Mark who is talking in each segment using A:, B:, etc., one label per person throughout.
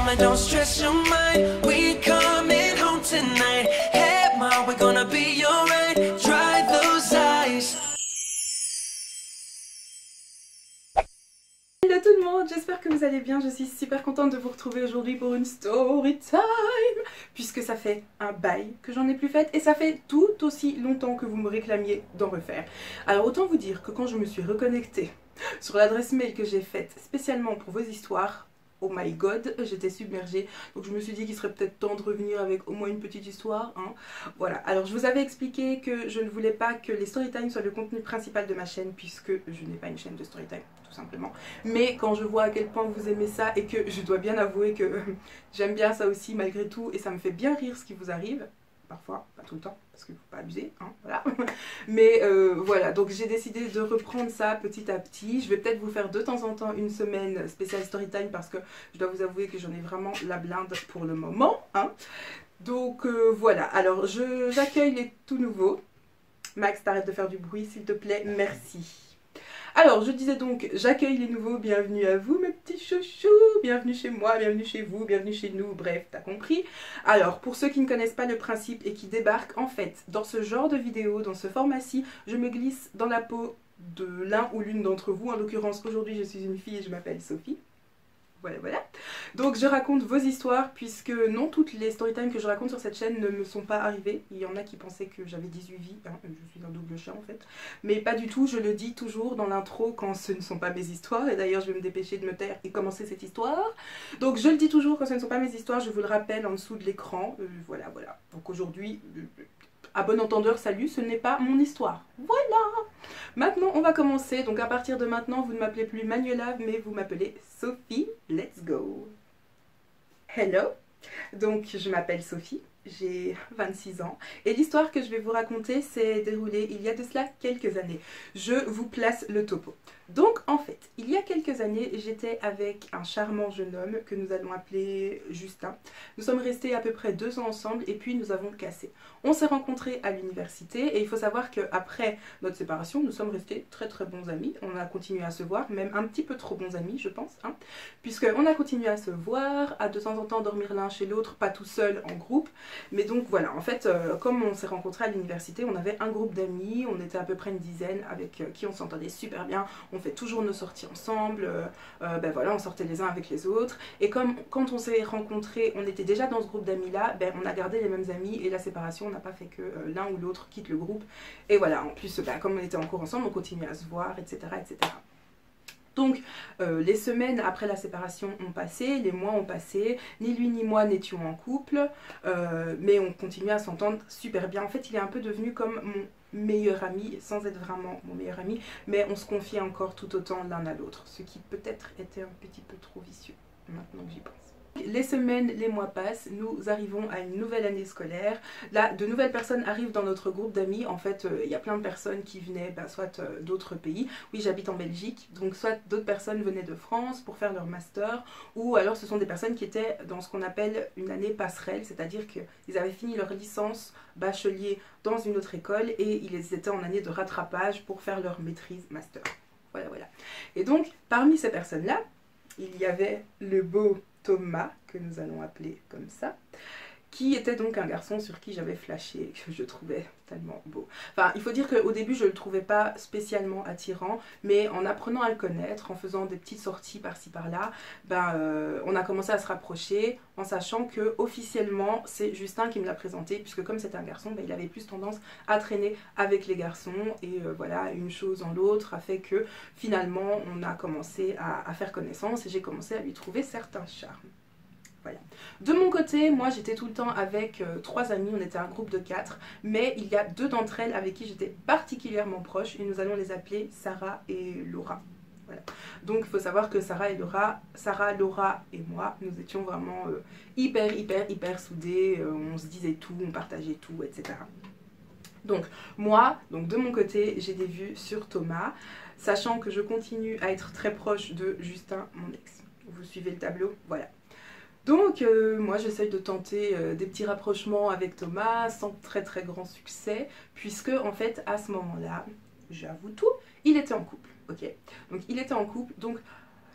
A: mama, don't stress your mind. We coming home tonight. Hey, ma, we're gonna be alright. Dry those eyes.
B: Hello tout le monde, j'espère que vous allez bien. Je suis super contente de vous retrouver aujourd'hui pour une story time, puisque ça fait un bail que j'en ai plus faite et ça fait tout aussi longtemps que vous me réclamiez d'en refaire. Alors autant vous dire que quand je me suis reconnectée sur l'adresse mail que j'ai faite spécialement pour vos histoires, oh my god, j'étais submergée. Donc je me suis dit qu'il serait peut-être temps de revenir avec au moins une petite histoire, hein. Voilà, alors je vous avais expliqué que je ne voulais pas que les storytime soient le contenu principal de ma chaîne, puisque je n'ai pas une chaîne de storytime, tout simplement. Mais quand je vois à quel point vous aimez ça, et que je dois bien avouer que j'aime bien ça aussi malgré tout, et ça me fait bien rire ce qui vous arrive, parfois, pas tout le temps, parce qu'il ne faut pas abuser, hein, voilà. Mais voilà, donc j'ai décidé de reprendre ça petit à petit. Je vais peut-être vous faire de temps en temps une semaine spéciale storytime, parce que je dois vous avouer que j'en ai vraiment la blinde pour le moment, hein. Donc voilà, alors j'accueille les tout nouveaux. Max, t'arrêtes de faire du bruit s'il te plaît, merci. Alors, je disais donc, j'accueille les nouveaux, bienvenue à vous mes petits chouchous, bienvenue chez moi, bienvenue chez vous, bienvenue chez nous, bref, t'as compris. Alors, pour ceux qui ne connaissent pas le principe et qui débarquent, en fait, dans ce genre de vidéo, dans ce format-ci, je me glisse dans la peau de l'un ou l'une d'entre vous. En l'occurrence, aujourd'hui, je suis une fille et je m'appelle Sophie. Voilà, voilà. Donc je raconte vos histoires, puisque non toutes les storytime que je raconte sur cette chaîne ne me sont pas arrivées. Il y en a qui pensaient que j'avais 18 vies, hein, je suis un double chat en fait. Mais pas du tout, je le dis toujours dans l'intro quand ce ne sont pas mes histoires. Et d'ailleurs je vais me dépêcher de me taire et commencer cette histoire. Donc je le dis toujours quand ce ne sont pas mes histoires, je vous le rappelle en dessous de l'écran. Voilà, voilà. Donc aujourd'hui, à bon entendeur, salut, ce n'est pas mon histoire. Voilà. Maintenant, on va commencer. Donc à partir de maintenant, vous ne m'appelez plus Manuela, mais vous m'appelez Sophie. Let's go. Hello. Donc je m'appelle Sophie, j'ai 26 ans. Et l'histoire que je vais vous raconter s'est déroulée il y a de cela quelques années. Je vous place le topo. Donc en fait, il y a quelques années, j'étais avec un charmant jeune homme que nous allons appeler Justin. Nous sommes restés à peu près 2 ans ensemble et puis nous avons cassé. On s'est rencontrés à l'université et il faut savoir qu'après notre séparation, nous sommes restés très bons amis. On a continué à se voir, même un petit peu trop bons amis je pense, hein, puisqu'on a continué à se voir, à de temps en temps dormir l'un chez l'autre, pas tout seul, en groupe. Mais donc voilà, en fait, comme on s'est rencontrés à l'université, on avait un groupe d'amis, on était à peu près une dizaine avec qui on s'entendait super bien. On fait toujours nos sorties ensemble, ben voilà, on sortait les uns avec les autres. Et comme quand on s'est rencontrés, on était déjà dans ce groupe d'amis là, ben on a gardé les mêmes amis et la séparation n'a pas fait que l'un ou l'autre quitte le groupe. Et voilà, en plus, ben, comme on était en cours ensemble, on continuait à se voir, etc. etc. Donc les semaines après la séparation ont passé, les mois ont passé, ni lui ni moi n'étions en couple, mais on continuait à s'entendre super bien. En fait, il est un peu devenu comme mon meilleur ami, sans être vraiment mon meilleur ami, mais on se confiait encore tout autant l'un à l'autre, ce qui peut-être était un petit peu trop vicieux, maintenant que j'y pense. Les semaines, les mois passent, nous arrivons à une nouvelle année scolaire. Là, de nouvelles personnes arrivent dans notre groupe d'amis. En fait, il y a plein de personnes qui venaient soit d'autres pays. Oui, j'habite en Belgique, donc soit d'autres personnes venaient de France pour faire leur master, ou alors ce sont des personnes qui étaient dans ce qu'on appelle une année passerelle, c'est-à-dire qu'ils avaient fini leur licence bachelier dans une autre école et ils étaient en année de rattrapage pour faire leur maîtrise master. Voilà, voilà. Et donc, parmi ces personnes-là, il y avait le beau Thomas, que nous allons appeler comme ça, qui était donc un garçon sur qui j'avais flashé, que je trouvais tellement beau. Enfin, il faut dire qu'au début, je ne le trouvais pas spécialement attirant, mais en apprenant à le connaître, en faisant des petites sorties par-ci par-là, on a commencé à se rapprocher, en sachant que officiellement, c'est Justin qui me l'a présenté, puisque comme c'était un garçon, il avait plus tendance à traîner avec les garçons, et voilà, une chose en l'autre a fait que finalement, on a commencé à faire connaissance, et j'ai commencé à lui trouver certains charmes. Voilà. De mon côté, moi j'étais tout le temps avec 3 amies, on était un groupe de 4, mais il y a 2 d'entre elles avec qui j'étais particulièrement proche et nous allons les appeler Sarah et Laura. Voilà. Donc il faut savoir que Sarah, Laura et moi, nous étions vraiment hyper soudés, on se disait tout, on partageait tout, etc. Donc moi, de mon côté, j'ai des vues sur Thomas, sachant que je continue à être très proche de Justin, mon ex. Vous suivez le tableau? Voilà. Donc moi j'essaye de tenter des petits rapprochements avec Thomas sans très grand succès, puisque en fait à ce moment-là, j'avoue tout, il était en couple, ok. Donc il était en couple, donc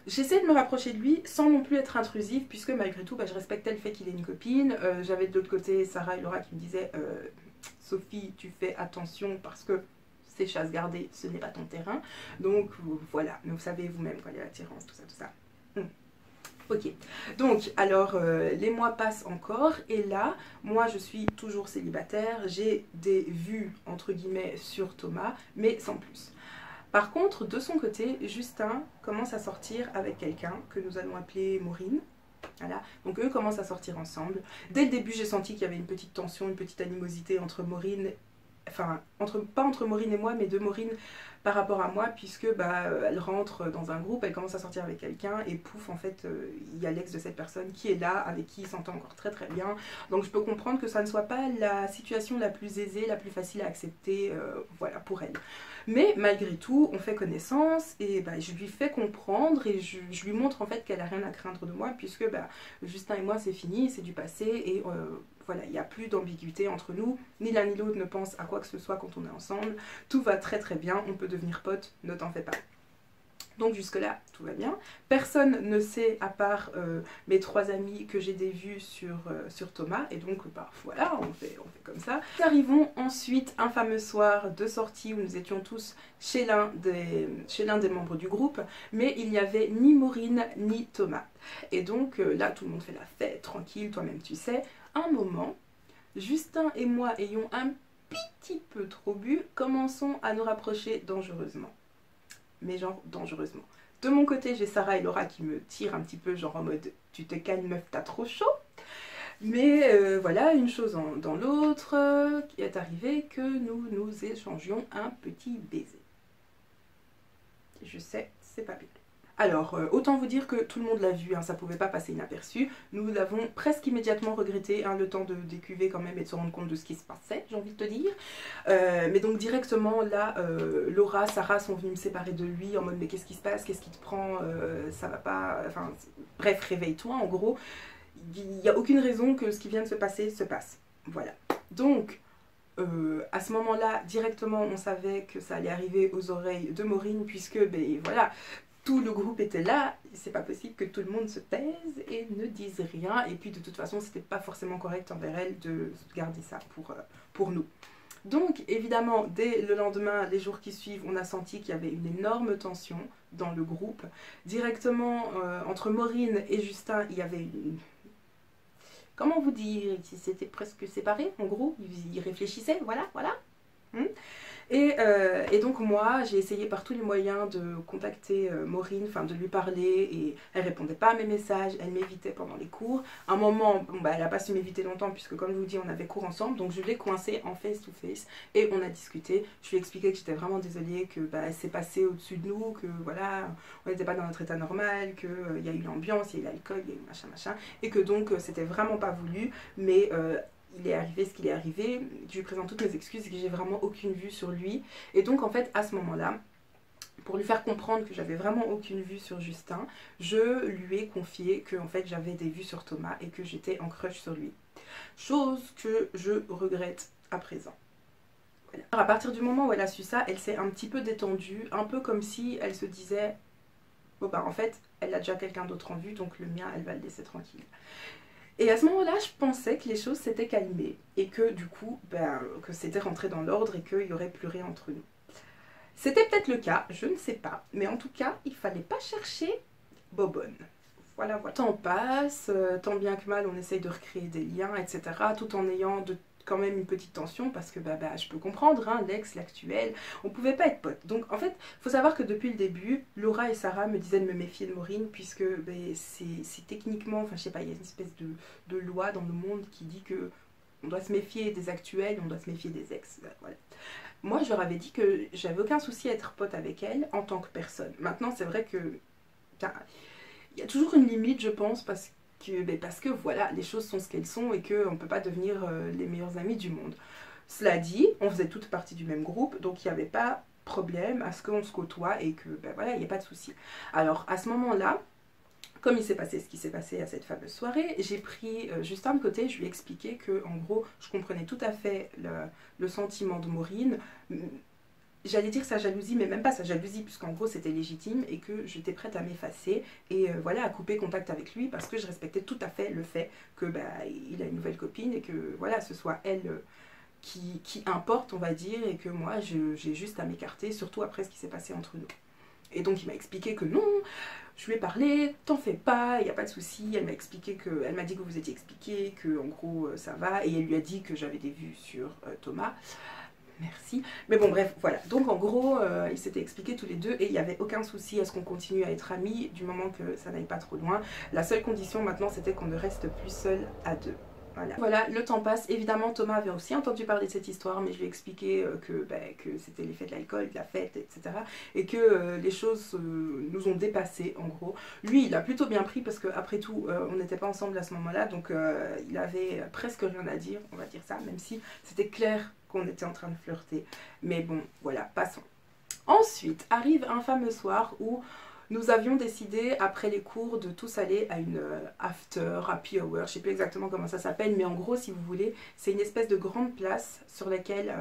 B: J'essaie de me rapprocher de lui sans non plus être intrusive, puisque malgré tout, bah, je respectais le fait qu'il ait une copine. J'avais de l'autre côté Sarah et Laura qui me disaient Sophie, tu fais attention parce que c'est chasse gardée, ce n'est pas ton terrain. Donc voilà, mais vous savez vous-même quand il y a l'attirance, tout ça, tout ça. Ok, donc alors les mois passent encore et là, moi je suis toujours célibataire, j'ai des vues entre guillemets sur Thomas, mais sans plus. Par contre, de son côté, Justin commence à sortir avec quelqu'un que nous allons appeler Maureen. Voilà. Donc eux commencent à sortir ensemble. Dès le début, j'ai senti qu'il y avait une petite tension, une petite animosité entre Maureen, enfin, pas entre Maureen et moi, mais de Maureen par rapport à moi, puisque bah, elle rentre dans un groupe, elle commence à sortir avec quelqu'un, et pouf, en fait, il y a l'ex de cette personne qui est là, avec qui il s'entend encore très très bien. Donc je peux comprendre que ça ne soit pas la situation la plus aisée, la plus facile à accepter, voilà, pour elle. Mais malgré tout, on fait connaissance, et bah, je lui fais comprendre, et je lui montre en fait qu'elle a rien à craindre de moi, puisque bah, Justin et moi c'est fini, c'est du passé, et voilà, il n'y a plus d'ambiguïté entre nous, ni l'un ni l'autre ne pense à quoi que ce soit quand on est ensemble, tout va très très bien, on peut devenir potes, ne t'en fais pas. Donc jusque là, tout va bien. Personne ne sait, à part mes 3 amis, que j'ai des vues sur Thomas, et donc bah, voilà, on fait comme ça. Nous arrivons ensuite un fameux soir de sortie où nous étions tous chez l'un des membres du groupe, mais il n'y avait ni Maureen ni Thomas. Et donc là, tout le monde fait la fête, tranquille, toi-même tu sais. Un moment, Justin et moi ayons un petit peu trop bu, commençons à nous rapprocher dangereusement. Mais genre dangereusement. De mon côté, j'ai Sarah et Laura qui me tirent un petit peu, genre en mode tu te calmes meuf, t'as trop chaud. Mais voilà, une chose dans l'autre, qui est arrivé que nous échangions un petit baiser. Je sais, c'est pas bien. Alors, autant vous dire que tout le monde l'a vu, hein, ça pouvait pas passer inaperçu. Nous l'avons presque immédiatement regretté, hein, le temps de décuver quand même et de se rendre compte de ce qui se passait, j'ai envie de te dire. Mais donc directement là, Laura, Sarah sont venues me séparer de lui en mode mais qu'est-ce qui se passe, qu'est-ce qui te prend, ça va pas, enfin bref, réveille-toi en gros. Il n'y a aucune raison que ce qui vient de se passer se passe. Voilà. Donc, à ce moment-là, directement, on savait que ça allait arriver aux oreilles de Maureen puisque, ben voilà, tout le groupe était là, c'est pas possible que tout le monde se taise et ne dise rien. Et puis de toute façon, c'était pas forcément correct envers elle de garder ça pour nous. Donc évidemment, dès le lendemain, les jours qui suivent, on a senti qu'il y avait une énorme tension dans le groupe. Directement, entre Maureen et Justin, il y avait une... Comment vous dire? C'était presque séparé, en gros. Ils réfléchissaient, voilà. Et donc moi, j'ai essayé par tous les moyens de contacter Maureen, enfin de lui parler, et elle répondait pas à mes messages, elle m'évitait pendant les cours. À un moment, bon, bah, elle n'a pas su m'éviter longtemps, puisque comme je vous dis, on avait cours ensemble, donc je l'ai coincée en face to face, et on a discuté. Je lui ai expliqué que j'étais vraiment désolée, que bah, elle s'est passée au-dessus de nous, que voilà, on n'était pas dans notre état normal, qu'il y a eu l'ambiance, il y a eu l'alcool, il y a eu machin, et que donc c'était vraiment pas voulu, mais... il est arrivé ce qu'il est arrivé, je lui présente toutes mes excuses et que j'ai vraiment aucune vue sur lui. Et donc en fait à ce moment-là, pour lui faire comprendre que j'avais vraiment aucune vue sur Justin, je lui ai confié que en fait j'avais des vues sur Thomas et que j'étais en crush sur lui. Chose que je regrette à présent. Voilà. Alors, à partir du moment où elle a su ça, elle s'est un petit peu détendue, un peu comme si elle se disait bon bah en fait elle a déjà quelqu'un d'autre en vue, donc le mien elle va le laisser tranquille. Et à ce moment-là, je pensais que les choses s'étaient calmées et que du coup, ben, que c'était rentré dans l'ordre et qu'il n'y aurait plus rien entre nous. C'était peut-être le cas, je ne sais pas, mais en tout cas, il fallait pas chercher bobonne. Voilà, voilà. Tant passe, tant bien que mal, on essaye de recréer des liens, etc., tout en ayant quand même une petite tension parce que bah, je peux comprendre, hein, l'ex, l'actuel, on pouvait pas être potes. Donc en fait, il faut savoir que depuis le début, Laura et Sarah me disaient de me méfier de Maureen puisque c'est techniquement, enfin je sais pas, il y a une espèce de loi dans le monde qui dit que on doit se méfier des actuels, on doit se méfier des ex. Voilà. Moi, je leur avais dit que j'avais aucun souci à être pote avec elle en tant que personne. Maintenant, c'est vrai que il y a toujours une limite, je pense, parce que voilà, les choses sont ce qu'elles sont et qu'on ne peut pas devenir les meilleurs amis du monde. Cela dit, on faisait toutes partie du même groupe, donc il n'y avait pas problème à ce qu'on se côtoie et que voilà, il n'y a pas de souci. Alors à ce moment-là, comme il s'est passé ce qui s'est passé à cette fameuse soirée, j'ai pris Justin de côté, je lui ai expliqué que en gros, je comprenais tout à fait le sentiment de Maureen, j'allais dire sa jalousie, mais même pas sa jalousie, puisqu'en gros c'était légitime et que j'étais prête à m'effacer et voilà, à couper contact avec lui parce que je respectais tout à fait le fait que bah, il a une nouvelle copine et que voilà, ce soit elle qui importe, on va dire, et que moi j'ai juste à m'écarter, surtout après ce qui s'est passé entre nous. Et donc il m'a expliqué que non, je lui ai parlé, t'en fais pas, il n'y a pas de souci. Elle m'a expliqué que, elle m'a dit que vous étiez expliqué, que en gros ça va, et elle lui a dit que j'avais des vues sur Thomas. Merci. Mais bon, bref, voilà. Donc, en gros, ils s'étaient expliqués tous les deux et il n'y avait aucun souci à ce qu'on continue à être amis du moment que ça n'aille pas trop loin. La seule condition maintenant, c'était qu'on ne reste plus seuls à deux. Voilà. Voilà, le temps passe. Évidemment, Thomas avait aussi entendu parler de cette histoire, mais je lui ai expliqué que c'était l'effet de l'alcool, de la fête, etc. Et que les choses nous ont dépassés, en gros. Lui, il a plutôt bien pris parce qu'après tout, on n'était pas ensemble à ce moment-là, donc il avait presque rien à dire, on va dire ça, même si c'était clair qu'on était en train de flirter. Mais bon, voilà, passons. Ensuite, arrive un fameux soir où nous avions décidé, après les cours, de tous aller à une after, happy hour, je ne sais plus exactement comment ça s'appelle, mais en gros, si vous voulez, c'est une espèce de grande place sur laquelle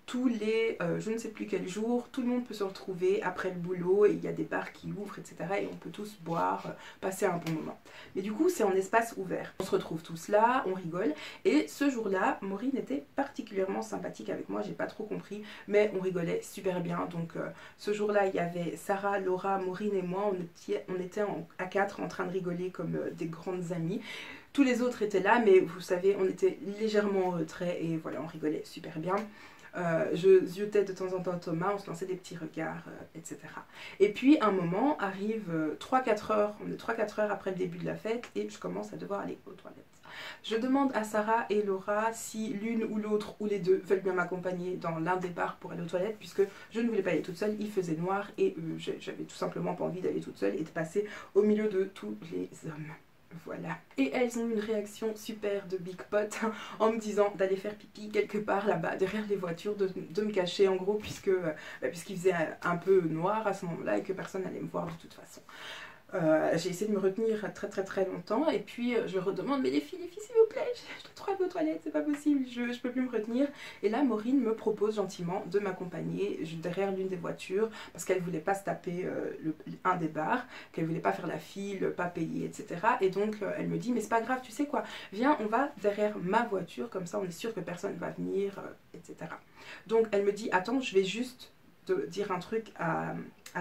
B: tous les, je ne sais plus quel jour, tout le monde peut se retrouver après le boulot et il y a des bars qui ouvrent, etc. Et on peut tous boire, passer un bon moment. Mais du coup, c'est en espace ouvert. On se retrouve tous là, on rigole. Et ce jour-là, Maureen était particulièrement sympathique avec moi, j'ai pas trop compris, mais on rigolait super bien. Donc ce jour-là, il y avait Sarah, Laura, Maureen et moi, on était à quatre en train de rigoler comme des grandes amies. Tous les autres étaient là, mais vous savez, on était légèrement en retrait et voilà, on rigolait super bien. Je ziotais de temps en temps Thomas, on se lançait des petits regards, etc. Et puis, un moment, arrive 3-4 heures, on est 3-4 heures après le début de la fête et je commence à devoir aller aux toilettes. Je demande à Sarah et Laura si l'une ou l'autre ou les deux veulent bien m'accompagner dans l'un des bars pour aller aux toilettes puisque je ne voulais pas aller toute seule, il faisait noir et j'avais tout simplement pas envie d'aller toute seule et de passer au milieu de tous les hommes. Voilà. Et elles ont une réaction super de big pot en me disant d'aller faire pipi quelque part là-bas derrière les voitures, de me cacher en gros puisqu'il faisait un peu noir à ce moment-là et que personne n'allait me voir de toute façon. J'ai essayé de me retenir très longtemps et puis je redemande mais les filles s'il vous plaît, je dois trop aller aux toilettes, c'est pas possible, je peux plus me retenir. Et là Maureen me propose gentiment de m'accompagner derrière l'une des voitures parce qu'elle voulait pas se taper un des bars, qu'elle voulait pas faire la file, pas payer, etc. Et donc elle me dit mais c'est pas grave, tu sais quoi, viens on va derrière ma voiture, comme ça on est sûr que personne va venir, etc. Donc elle me dit attends, je vais juste te dire un truc à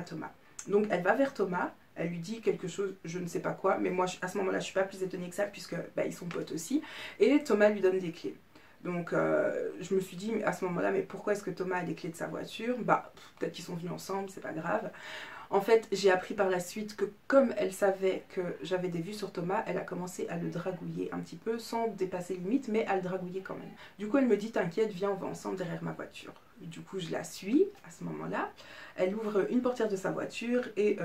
B: Thomas. Donc elle va vers Thomas. Elle lui dit quelque chose, je ne sais pas quoi, mais moi à ce moment-là je suis pas plus étonnée que ça puisque ils sont potes aussi. Et Thomas lui donne des clés. Donc je me suis dit à ce moment-là, mais pourquoi est-ce que Thomas a les clés de sa voiture? Peut-être qu'ils sont venus ensemble, c'est pas grave. En fait, j'ai appris par la suite que comme elle savait que j'avais des vues sur Thomas, elle a commencé à le dragouiller un petit peu, sans dépasser limite, mais à le dragouiller quand même. Du coup, elle me dit, t'inquiète, viens, on va ensemble derrière ma voiture. Du coup, je la suis à ce moment-là. Elle ouvre une portière de sa voiture et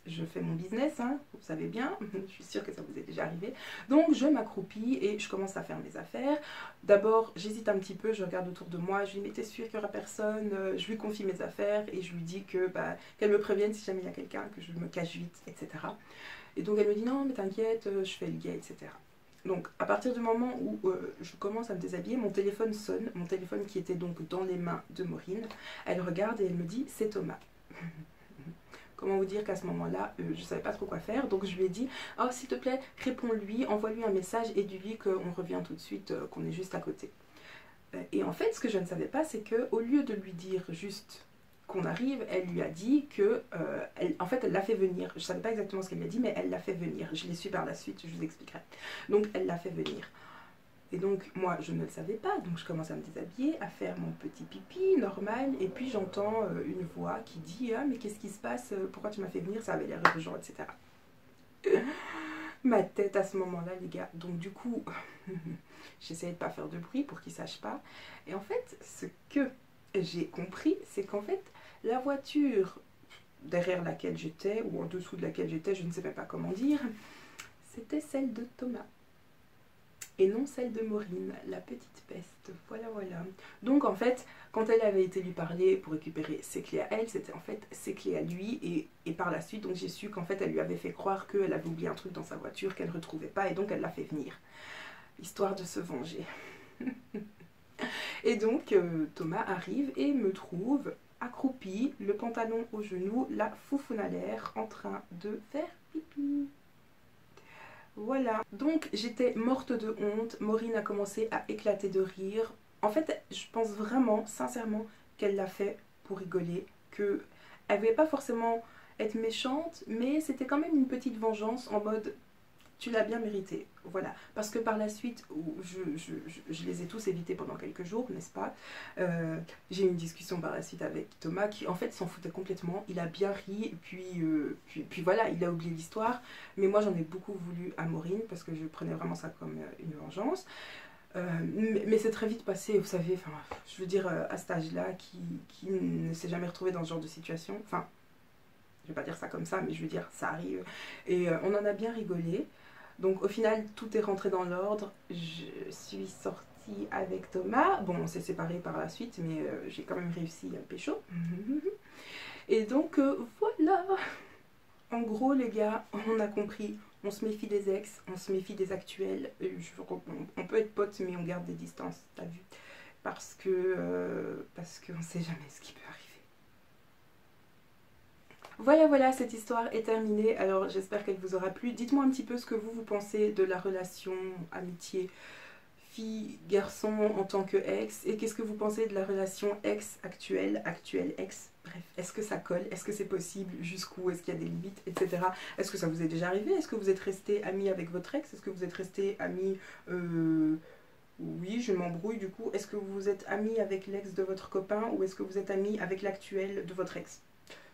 B: je fais mon business, hein, vous savez bien, je suis sûre que ça vous est déjà arrivé. Donc, je m'accroupis et je commence à faire mes affaires. D'abord, j'hésite un petit peu, je regarde autour de moi, je lui dis, mais t'es sûre qu'il n'y aura personne? Je lui confie mes affaires et je lui dis que qu'elle me prévienne si jamais il y a quelqu'un, que je me cache vite, etc. Et donc, elle me dit, non, mais t'inquiète, je fais le gay, etc. Donc à partir du moment où je commence à me déshabiller, mon téléphone sonne, mon téléphone qui était donc dans les mains de Maureen. Elle regarde et elle me dit c'est Thomas. Comment vous dire qu'à ce moment-là, je ne savais pas trop quoi faire, donc je lui ai dit oh s'il te plaît, réponds-lui, envoie-lui un message et dis-lui qu'on revient tout de suite, qu'on est juste à côté. Et en fait, ce que je ne savais pas, c'est qu'au lieu de lui dire juste qu'on arrive, elle lui a dit que, en fait elle l'a fait venir, je ne savais pas exactement ce qu'elle lui a dit, mais elle l'a fait venir, je l'ai su par la suite, je vous expliquerai. Donc elle l'a fait venir. Et donc moi je ne le savais pas, donc je commence à me déshabiller, à faire mon petit pipi normal, et puis j'entends une voix qui dit ah mais qu'est-ce qui se passe, pourquoi tu m'as fait venir, ça avait l'air urgent, etc. Ma tête à ce moment-là les gars, donc du coup j'essayais de pas faire de bruit pour qu'ils ne sachent pas, et en fait ce que j'ai compris c'est qu'en fait la voiture derrière laquelle j'étais, ou en dessous de laquelle j'étais, je ne sais même pas comment dire, c'était celle de Thomas. Et non celle de Maureen, la petite peste. Voilà, voilà. Donc en fait, quand elle avait été lui parler pour récupérer ses clés à elle, c'était en fait ses clés à lui. Et par la suite, donc j'ai su qu'en fait, elle lui avait fait croire qu'elle avait oublié un truc dans sa voiture qu'elle ne retrouvait pas. Et donc elle l'a fait venir. Histoire de se venger. Et donc Thomas arrive et me trouve accroupie, le pantalon au genou, la foufoune à l'air, en train de faire pipi. Voilà, donc j'étais morte de honte, Maureen a commencé à éclater de rire. En fait, je pense vraiment, sincèrement, qu'elle l'a fait pour rigoler, qu'elle ne voulait pas forcément être méchante, mais c'était quand même une petite vengeance en mode tu l'as bien mérité, voilà. Parce que par la suite, je les ai tous évités pendant quelques jours, n'est-ce pas? J'ai eu une discussion par la suite avec Thomas qui en fait s'en foutait complètement, il a bien ri, puis voilà, il a oublié l'histoire. Mais moi j'en ai beaucoup voulu à Maureen parce que je prenais vraiment ça comme une vengeance. Mais c'est très vite passé, vous savez, enfin, je veux dire, à cet âge-là, qui ne s'est jamais retrouvé dans ce genre de situation, enfin, je vais pas dire ça comme ça, mais je veux dire, ça arrive. Et on en a bien rigolé. Donc au final, tout est rentré dans l'ordre. Je suis sortie avec Thomas. Bon, on s'est séparés par la suite, mais j'ai quand même réussi à pécho. Et donc voilà. En gros, les gars, on a compris. On se méfie des ex, on se méfie des actuels. On peut être potes, mais on garde des distances, t'as vu? Parce qu'on ne sait jamais ce qui peut arriver. Voilà, cette histoire est terminée. Alors j'espère qu'elle vous aura plu. Dites-moi un petit peu ce que vous pensez de la relation amitié fille-garçon en tant que ex. Et qu'est-ce que vous pensez de la relation ex-actuelle, actuelle-ex. Bref, est-ce que ça colle? Est-ce que c'est possible? Jusqu'où? Est-ce qu'il y a des limites? Etc. Est-ce que ça vous est déjà arrivé? Est-ce que vous êtes resté ami avec votre ex? Est-ce que vous êtes resté ami... Oui, je m'embrouille du coup. Est-ce que vous êtes ami avec l'ex de votre copain ou est-ce que vous êtes ami avec l'actuel de votre ex?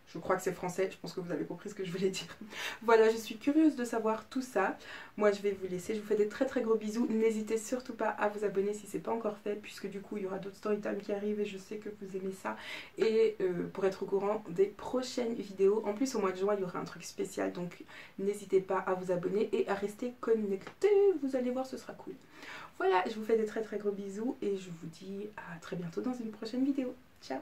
B: Je crois que c'est français, je pense que vous avez compris ce que je voulais dire. Voilà, je suis curieuse de savoir tout ça. Moi, je vais vous laisser. Je vous fais des très gros bisous. N'hésitez surtout pas à vous abonner si ce n'est pas encore fait, puisque du coup, il y aura d'autres storytime qui arrivent et je sais que vous aimez ça. Et pour être au courant des prochaines vidéos. En plus, au mois de juin, il y aura un truc spécial, donc n'hésitez pas à vous abonner et à rester connectés. Vous allez voir, ce sera cool. Voilà, je vous fais des très gros bisous et je vous dis à très bientôt dans une prochaine vidéo. Ciao!